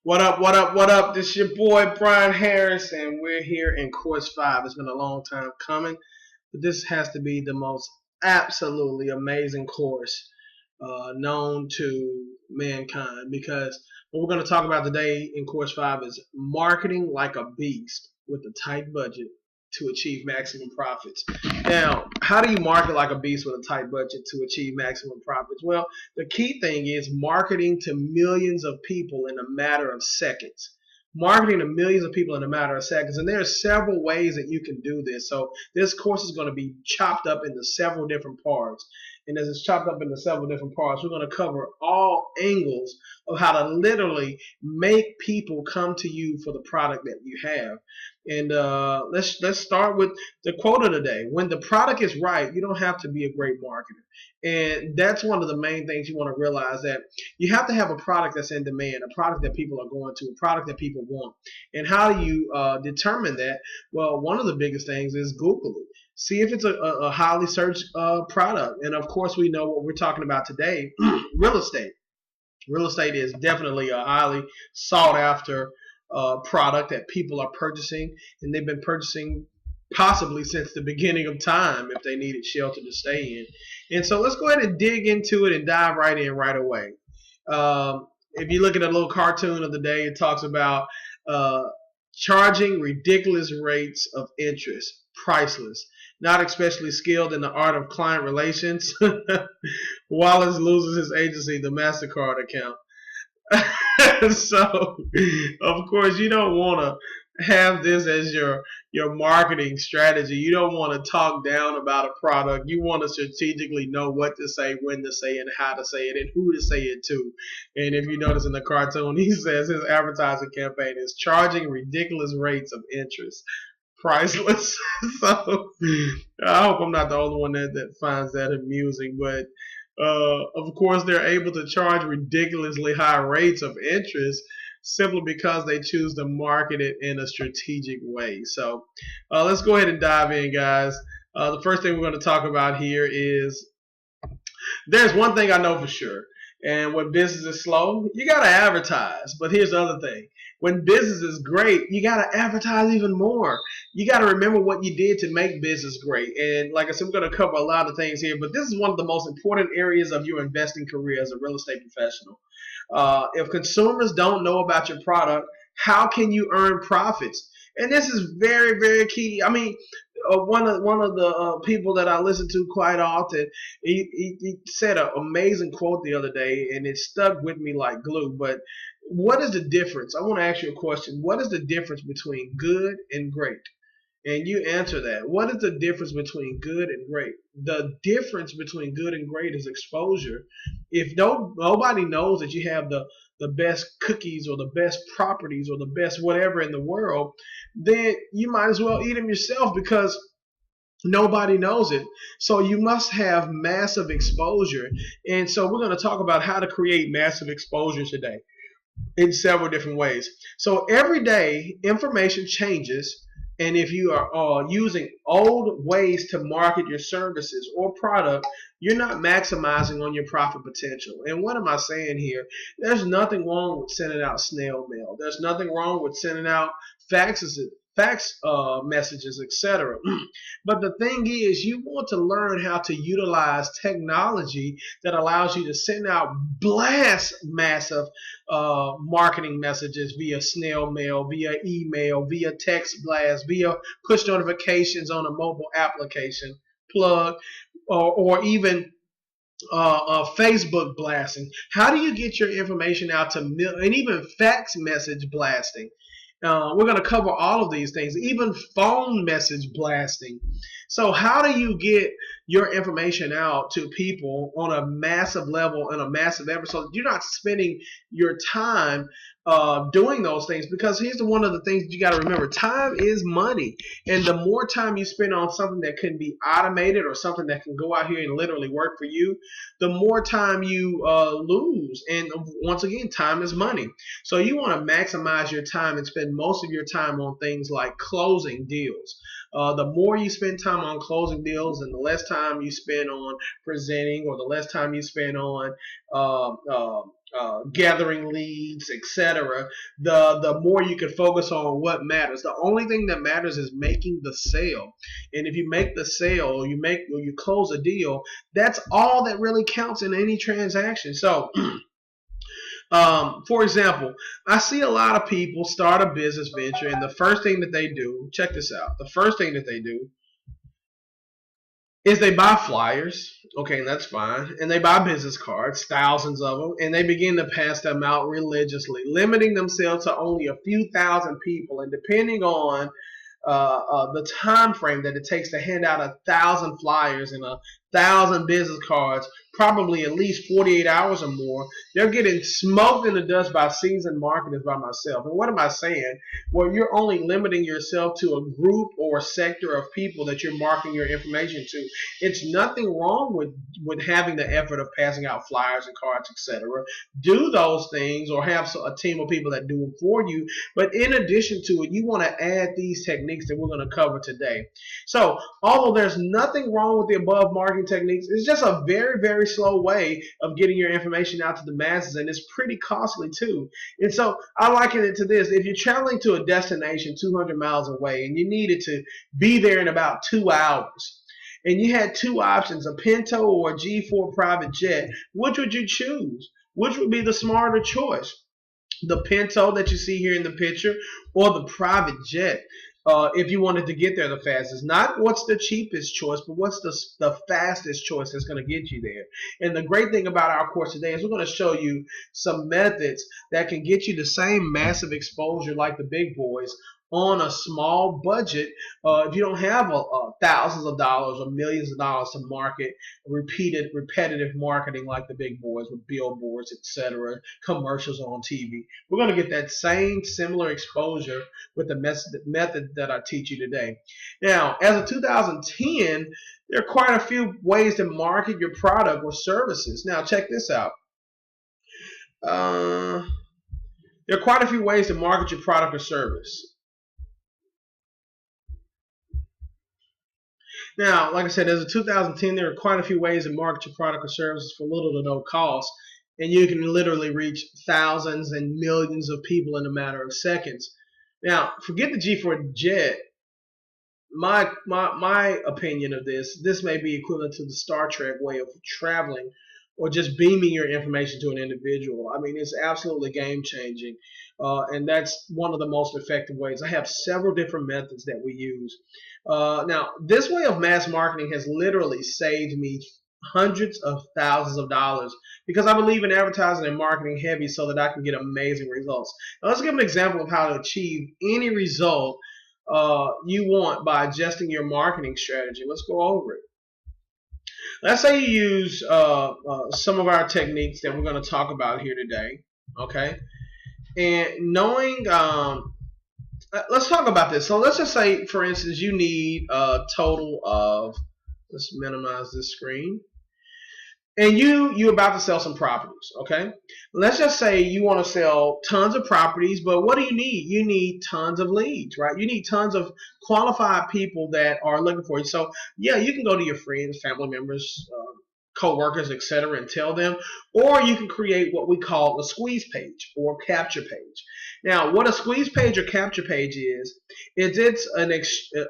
What up, what up, what up? This is your boy Brian Harris, and we're here in course 5. It's been a long time coming, but this has to be the most absolutely amazing course known to mankind, because what we're going to talk about today in course 5 is marketing like a beast with a tight budget to achieve maximum profits. Now, how do you market like a beast with a tight budget to achieve maximum profits? Well, the key thing is marketing to millions of people in a matter of seconds. Marketing to millions of people in a matter of seconds. And there are several ways that you can do this. So this course is going to be chopped up into several different parts. And as it's chopped up into several different parts, we're going to cover all angles of how to literally make people come to you for the product that you have. And let's start with the quote of the day. When the product is right, you don't have to be a great marketer. And that's one of the main things you want to realize, that you have to have a product that's in demand, a product that people are going to, a product that people want. And how do you determine that? Well, one of the biggest things is Google it. See if it's a highly searched product. And of course, we know what we're talking about today, real estate. Real estate is definitely a highly sought after product that people are purchasing, and they've been purchasing possibly since the beginning of time if they needed shelter to stay in. And so let's go ahead and dig into it and dive right in right away. If you look at a little cartoon of the day, it talks about uh, charging ridiculous rates of interest, priceless, not especially skilled in the art of client relations. Wallace loses his agency, the MasterCard account. So, of course, you don't want to have this as your marketing strategy. You don't want to talk down about a product. You want to strategically know what to say, when to say, and how to say it, and who to say it to. And if you notice in the cartoon, he says his advertising campaign is charging ridiculous rates of interest, priceless. So I hope I'm not the only one that finds that amusing. But of course, they're able to charge ridiculously high rates of interest simply because they choose to market it in a strategic way. So let's go ahead and dive in, guys. The first thing we're going to talk about here is, there's one thing I know for sure. And when business is slow, you got to advertise. But here's the other thing. When business is great, you got to advertise even more. You got to remember what you did to make business great. And like I said, we're going to cover a lot of things here, but this is one of the most important areas of your investing career as a real estate professional. If consumers don't know about your product, how can you earn profits? And this is very, very key. I mean, one of the people that I listen to quite often, he said an amazing quote the other day, and it stuck with me like glue. But what is the difference? I want to ask you a question. What is the difference between good and great? And you answer that. What is the difference between good and great? The difference between good and great is exposure. If nobody knows that you have the best cookies or the best properties or the best whatever in the world, then you might as well eat them yourself, because nobody knows it. So you must have massive exposure. And so we're going to talk about how to create massive exposure today in several different ways. So every day, information changes. And if you are using old ways to market your services or product, you're not maximizing on your profit potential. And what am I saying here? There's nothing wrong with sending out snail mail. There's nothing wrong with sending out faxes, fax messages, etc. But the thing is, you want to learn how to utilize technology that allows you to send out blast massive marketing messages via snail mail, via email, via text blast, via push notifications on a mobile application plug, or even Facebook blasting. How do you get your information out to and even fax message blasting? We're going to cover all of these things, even phone message blasting. So how do you get your information out to people on a massive level and a massive effort, so you're not spending your time doing those things? Because here's one of the things that you got to remember: time is money, and the more time you spend on something that can be automated or something that can go out here and literally work for you, the more time you lose. And once again, time is money. So you want to maximize your time and spend most of your time on things like closing deals. The more you spend time on closing deals and the less time you spend on presenting, or the less time you spend on gathering leads, etc., the more you can focus on what matters. The only thing that matters is making the sale. And if you make the sale, or you close a deal, that's all that really counts in any transaction. So for example, I see a lot of people start a business venture, and the first thing that they do, check this out, the first thing that they do is they buy flyers. Okay, that's fine. And they buy business cards, thousands of them, and they begin to pass them out religiously, limiting themselves to only a few thousand people. And depending on the time frame that it takes to hand out 1,000 flyers and 1,000 business cards, probably at least 48 hours or more, they're getting smoked in the dust by seasoned marketers by myself. And what am I saying? Well, you're only limiting yourself to a group or a sector of people that you're marketing your information to. It's nothing wrong with having the effort of passing out flyers and cards, etc. Do those things, or have a team of people that do them for you. But in addition to it, you want to add these techniques that we're going to cover today. So, although there's nothing wrong with the above marketing techniques, it's just a very, very slow way of getting your information out to the masses, and it's pretty costly too. And so I liken it to this: if you're traveling to a destination 200 miles away and you needed to be there in about 2 hours, and you had two options, a Pinto or a G4 private jet, which would you choose? Which would be the smarter choice? The Pinto that you see here in the picture, or the private jet, if you wanted to get there the fastest. Not what's the cheapest choice, but what's the fastest choice that's going to get you there. And the great thing about our course today is we're going to show you some methods that can get you the same massive exposure like the big boys on a small budget. If you don't have thousands of dollars or millions of dollars to market repetitive marketing like the big boys with billboards, etc., commercials on TV, we're going to get that same similar exposure with the method that I teach you today. Now, as of 2010, there are quite a few ways to market your product or services. Now, check this out. There are quite a few ways to market your product or service. Now, like I said, as of 2010, there are quite a few ways to market your product or services for little to no cost, and you can literally reach thousands and millions of people in a matter of seconds. Now, forget the G4 jet. My opinion of this may be equivalent to the Star Trek way of traveling, or just beaming your information to an individual. I mean, it's absolutely game changing, and that's one of the most effective ways. I have several different methods that we use. Now, this way of mass marketing has literally saved me hundreds of thousands of dollars, because I believe in advertising and marketing heavy so that I can get amazing results. Now, let's give an example of how to achieve any result you want by adjusting your marketing strategy. Let's go over it. Let's say you use some of our techniques that we're going to talk about here today, okay? And knowing, let's talk about this. So let's just say, for instance, you need a total of, let's minimize this screen. And you're about to sell some properties, okay? Let's just say you want to sell tons of properties, but what do you need? You need tons of leads, right? You need tons of qualified people that are looking for you. So yeah, you can go to your friends, family members, co-workers, etc., and tell them, or you can create what we call a squeeze page or capture page. Now, what a squeeze page or capture page is it's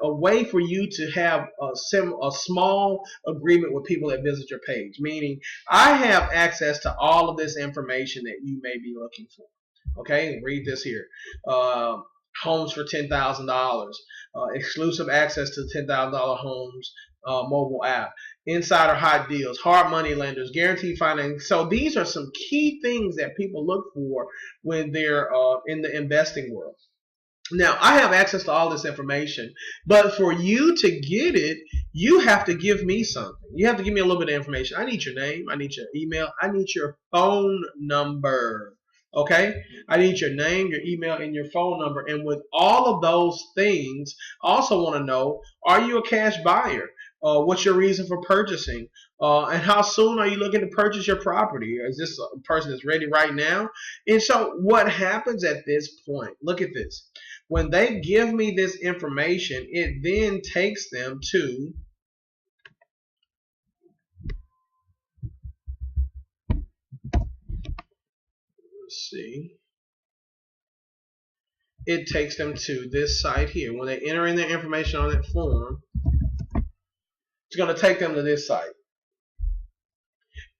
a way for you to have a small agreement with people that visit your page, meaning I have access to all of this information that you may be looking for. Okay, read this here. Homes for $10,000, exclusive access to $10,000 homes, mobile app, insider hot deals, hard money lenders, guaranteed financing. So these are some key things that people look for when they're in the investing world. Now, I have access to all this information, but for you to get it, you have to give me something. You have to give me a little bit of information. I need your name. I need your email. I need your phone number. Okay? I need your name, your email, and your phone number. And with all of those things, I also want to know, are you a cash buyer? What's your reason for purchasing? And how soon are you looking to purchase your property? Is this a person that's ready right now? And so what happens at this point? Look at this. When they give me this information, it then takes them to let's see, it takes them to this site here. When they enter in their information on that form, it's going to take them to this site.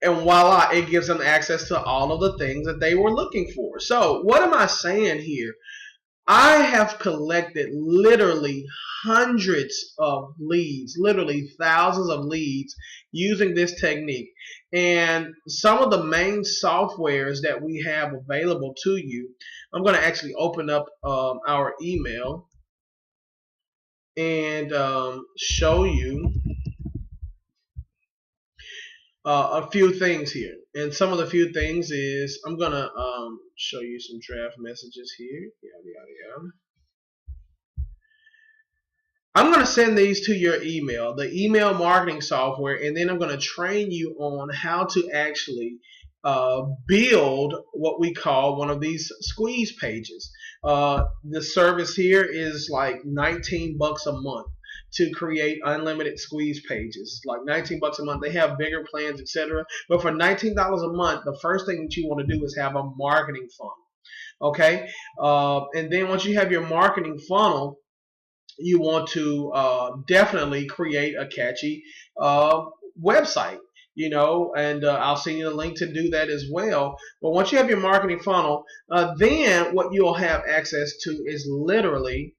And voila, it gives them access to all of the things that they were looking for. So what am I saying here? I have collected literally hundreds of leads, literally thousands of leads using this technique. And some of the main softwares that we have available to you, I'm going to actually open up our email and show you a few things here. And some of the few things is, I'm going to show you some draft messages here. Yada, yada, yada. I'm going to send these to your email, the email marketing software, and then I'm going to train you on how to actually build what we call one of these squeeze pages. The service here is like 19 bucks a month to create unlimited squeeze pages. Like 19 bucks a month. They have bigger plans, etc. But for $19 a month, the first thing that you want to do is have a marketing funnel. Okay, and then once you have your marketing funnel, you want to definitely create a catchy website, you know, and I'll send you the link to do that as well. But once you have your marketing funnel, then what you'll have access to is literally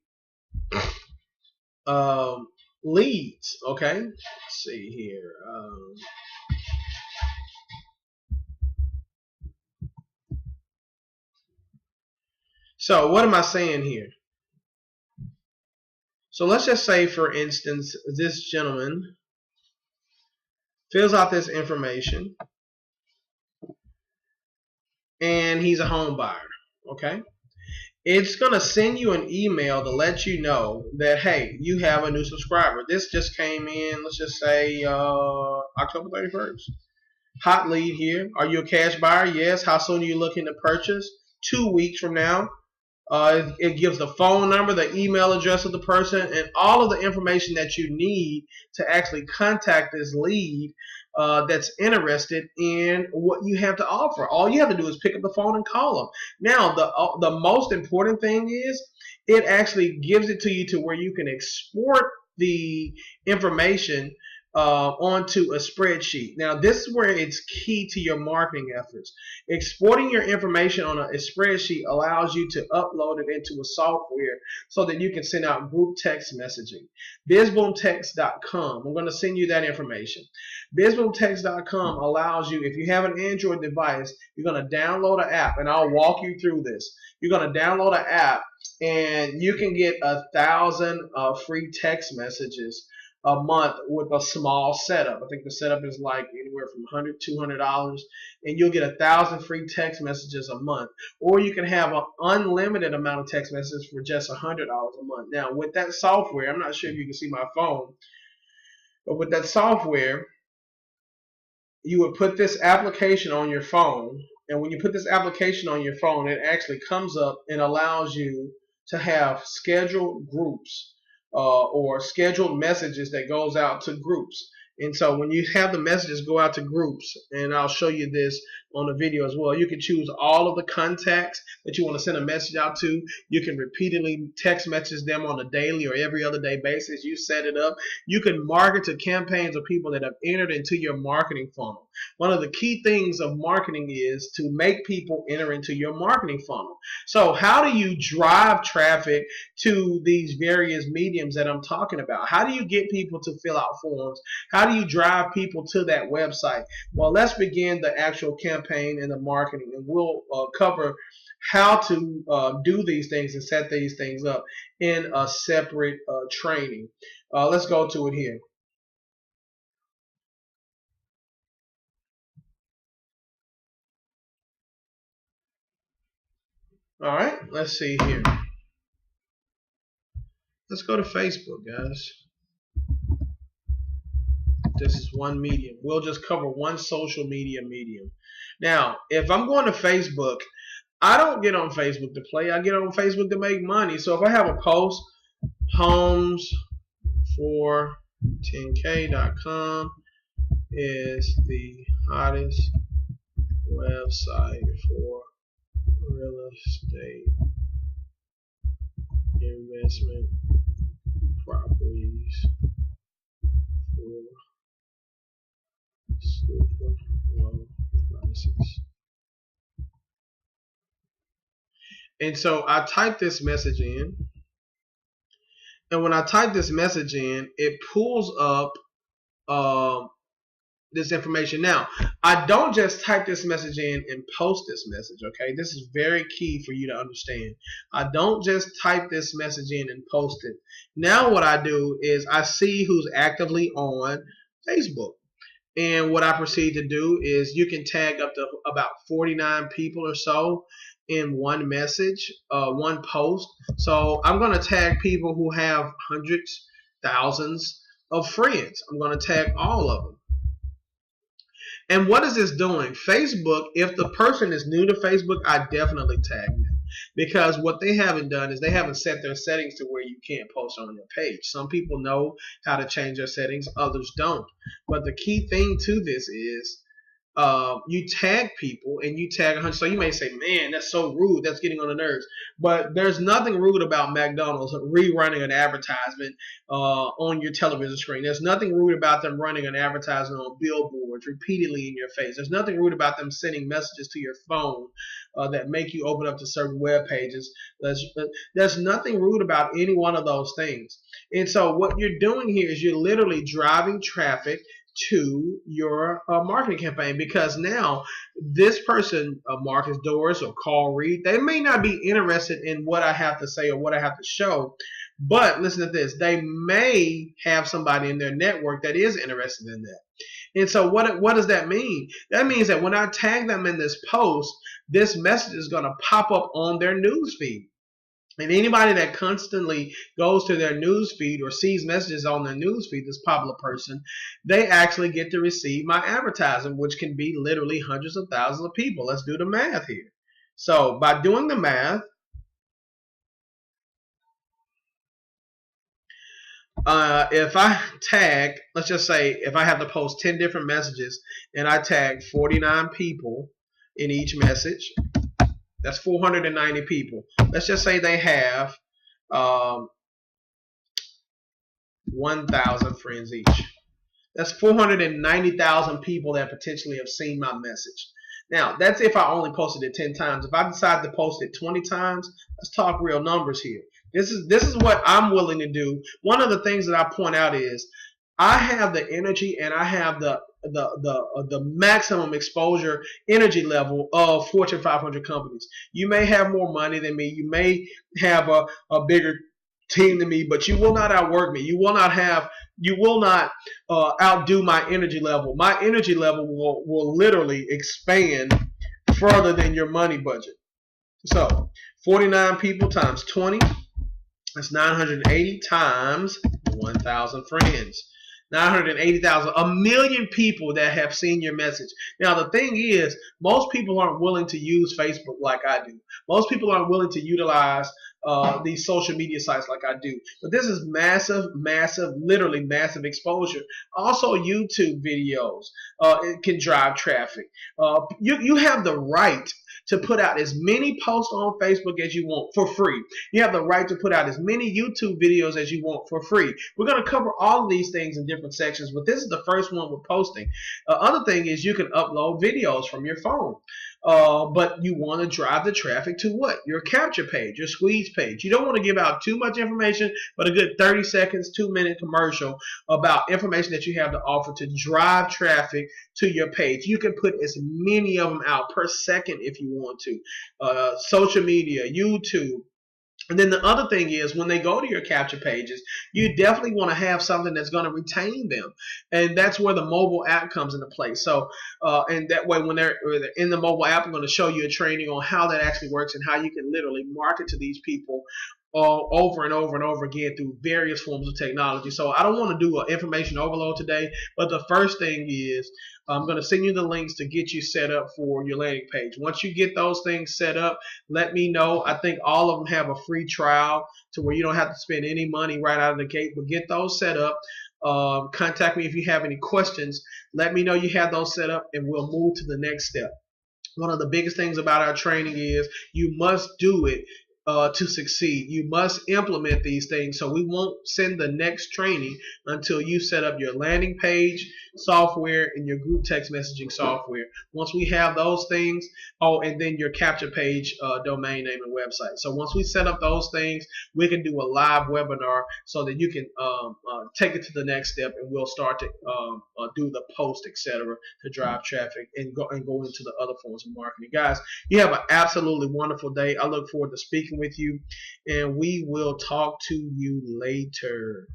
leads. Okay, let's see here. So what am I saying here? So let's just say, for instance, this gentleman fills out this information and he's a home buyer. Okay, it's going to send you an email to let you know that, hey, you have a new subscriber. This just came in, let's just say October 31st. Hot lead here. Are you a cash buyer? Yes. How soon are you looking to purchase? 2 weeks from now. It gives the phone number, the email address of the person, and all of the information that you need to actually contact this lead that's interested in what you have to offer. All you have to do is pick up the phone and call them. Now, the most important thing is it actually gives it to you to where you can export the information onto a spreadsheet. Now, this is where it's key to your marketing efforts. Exporting your information on a spreadsheet allows you to upload it into a software so that you can send out group text messaging. BizBoomText.com. I'm going to send you that information. BizBoomText.com allows you, if you have an Android device, you're going to download an app, and I'll walk you through this. You're going to download an app, and you can get 1,000 free text messages a month with a small setup. I think the setup is like anywhere from $100 to $200, and you'll get 1,000 free text messages a month. Or you can have an unlimited amount of text messages for just $100 a month. Now, with that software, I'm not sure if you can see my phone, but with that software, you would put this application on your phone, and when you put this application on your phone, it actually comes up and allows you to have scheduled groups or scheduled messages that goes out to groups. And so when you have the messages go out to groups, and I'll show you this on the video as well, you can choose all of the contacts that you want to send a message out to. You can repeatedly text message them on a daily or every other day basis. You set it up. You can market to campaigns of people that have entered into your marketing funnel. One of the key things of marketing is to make people enter into your marketing funnel. So how do you drive traffic to these various mediums that I'm talking about? How do you get people to fill out forms? How do you drive people to that website? Well, let's begin the actual campaign and the marketing, and we'll cover how to do these things and set these things up in a separate training. Let's go to it here. All right, let's see here. Let's go to Facebook, guys. This is one medium. We'll just cover one social media medium. Now, if I'm going to Facebook, I don't get on Facebook to play. I get on Facebook to make money. So if I have a post, homes for 10K.com is the hottest website for real estate investment properties for super low prices. And so I type this message in, and when I type this message in, it pulls up this information. Now, I don't just type this message in and post this message, okay? This is very key for you to understand. I don't just type this message in and post it. Now what I do is I see who's actively on Facebook. And what I proceed to do is you can tag up to about 49 people or so in one message, one post. So I'm going to tag people who have hundreds, thousands of friends. I'm going to tag all of them. And what is this doing? Facebook, if the person is new to Facebook, I definitely tag them. Because what they haven't done is they haven't set their settings to where you can't post on your page. Some people know how to change their settings, others don't. But the key thing to this is you tag people and you tag 100. So you may say, man, that's so rude. That's getting on the nerves. But there's nothing rude about McDonald's rerunning an advertisement on your television screen. There's nothing rude about them running an advertisement on billboards repeatedly in your face. There's nothing rude about them sending messages to your phone that make you open up to certain web pages. There's nothing rude about any one of those things. And so what you're doing here is you're literally driving traffic to your marketing campaign, because now this person, Marcus Doris or Carl Reed, they may not be interested in what I have to say or what I have to show, but listen to this, they may have somebody in their network that is interested in that. And so what does that mean? That means that when I tag them in this post, this message is going to pop up on their news feed. And anybody that constantly goes to their news feed or sees messages on their news feed, this popular person, they actually get to receive my advertising, which can be literally hundreds of thousands of people. Let's do the math here. So by doing the math, if I tag, let's just say if I have to post 10 different messages and I tag 49 people in each message, that's 490 people. Let's just say they have 1,000 friends each. That's 490,000 people that potentially have seen my message. Now, that's if I only posted it 10 times. If I decide to post it 20 times, let's talk real numbers here. This is what I'm willing to do. One of the things that I point out is I have the energy and I have the maximum exposure energy level of Fortune 500 companies. You may have more money than me. You may have a bigger team than me, but you will not outwork me. You will not outdo my energy level. My energy level will literally expand further than your money budget. So 49 people times 20, that's 980 times 1,000 friends. 980,000, a million people that have seen your message. Now, the thing is, most people aren't willing to use Facebook like I do. Most people aren't willing to utilize these social media sites like I do. But this is massive, literally massive exposure. Also, YouTube videos, it can drive traffic. You have the right to put out as many posts on Facebook as you want for free. You have the right to put out as many YouTube videos as you want for free. We're going to cover all of these things in different sections, but this is the first one we're posting. Other thing is you can upload videos from your phone. But you want to drive the traffic to what? Your capture page, your squeeze page. You don't want to give out too much information, but a good 30 seconds, 2-minute commercial about information that you have to offer to drive traffic to your page. You can put as many of them out per second if you want to. Social media, YouTube. And then the other thing is when they go to your capture pages, you definitely want to have something that's going to retain them. And that's where the mobile app comes into play. So, and that way when they're in the mobile app, I'm going to show you a training on how that actually works and how you can literally market to these people over and over and over again through various forms of technology. So I don't want to do an information overload today, but the first thing is I'm going to send you the links to get you set up for your landing page. Once you get those things set up, let me know. I think all of them have a free trial to where you don't have to spend any money right out of the gate, but get those set up. Contact me if you have any questions. Let me know you have those set up and we'll move to the next step. One of the biggest things about our training is you must do it to succeed. You must implement these things. So we won't send the next training until you set up your landing page software and your group text messaging software. Once we have those things, oh, and then your capture page, domain name, and website. So once we set up those things, we can do a live webinar so that you can take it to the next step, and we'll start to do the post, etc., to drive traffic and go into the other forms of marketing. Guys, you have an absolutely wonderful day. I look forward to speaking with you, and we will talk to you later.